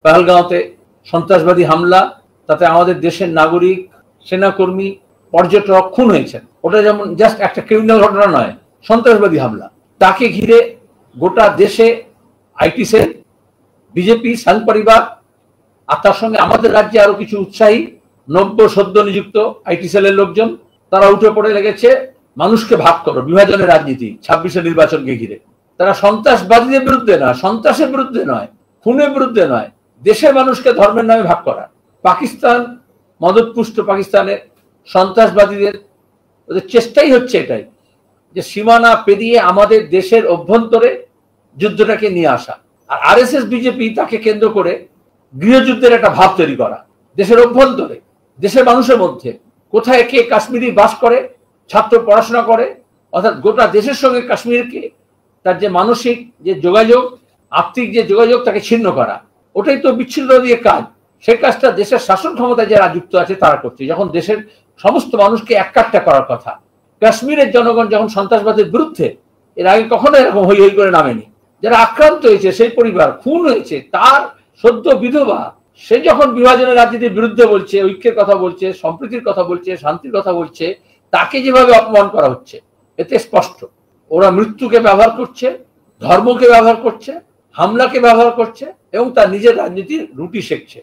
পহেলগাঁওতে সন্ত্রাসবাদী হামলা, তাতে আমাদের দেশের নাগরিক, সেনাকর্মী, পর্যটক খুন হয়েছেন। ওটা যেমন জাস্ট একটা ক্রিমিনাল ঘটনা নয়, সন্ত্রাসবাদী হামলা। তাকে ঘিরে গোটা দেশে আইটি সেল, বিজেপি, সংঘ পরিবার, আর তার সঙ্গে আমাদের রাজ্যে আরো কিছু উৎসাহী নব্য সদ্য নিযুক্ত আইটি সেলের লোকজন, তারা উঠে পড়ে লেগেছে মানুষকে ভাগ করো, বিভাজনের রাজনীতি 26-এর নির্বাচনকে ঘিরে। তারা সন্ত্রাসবাদীদের বিরুদ্ধে নয়, সন্ত্রাসের বিরুদ্ধে নয়, খুনের বিরুদ্ধে নয়, দেশের মানুষকে ধর্মের নামে ভাগ করা। পাকিস্তান, মদতপুষ্ট পাকিস্তানের সন্ত্রাসবাদীদের ওদের চেষ্টাই হচ্ছে এটাই, যে সীমানা পেরিয়ে আমাদের দেশের অভ্যন্তরে যুদ্ধটাকে নিয়ে আসা। আর আরএসএস বিজেপি তাকে কেন্দ্র করে গৃহযুদ্ধের একটা ভাব তৈরি করা দেশের অভ্যন্তরে, দেশের মানুষের মধ্যে। কোথায় কে কাশ্মীরি বাস করে, ছাত্র পড়াশোনা করে, অর্থাৎ গোটা দেশের সঙ্গে কাশ্মীরকে তার যে মানসিক যে যোগাযোগ, আর্থিক যে যোগাযোগ, তাকে ছিন্ন করা। ওটাই তো বিচ্ছিন্ন দিয়ে কাজ। সেই কাজটা দেশের শাসন ক্ষমতায় যারা যুক্ত আছে তারা করছে, যখন দেশের সমস্ত মানুষকে এককাট্টা করার কথা। কাশ্মীরের জনগণ যখন সন্ত্রাসবাদের বিরুদ্ধে, এর আগে কখনো এরকম হই হই করে নামেনি। যারা আক্রান্ত হয়েছে, সেই পরিবার খুন হয়েছে, তার সদ্য বিধবা, সে যখন বিভাজনের রাজনীতির বিরুদ্ধে বলছে, ঐক্যের কথা বলছে, সম্প্রীতির কথা বলছে, শান্তির কথা বলছে, তাকে যেভাবে অপমান করা হচ্ছে, এতে স্পষ্ট ওরা মৃত্যুকে ব্যবহার করছে, ধর্মকে ব্যবহার করছে, হামলাকে ব্যবহার করছে, এবং তার নিজের রাজনীতির রুটি সেঁকছে।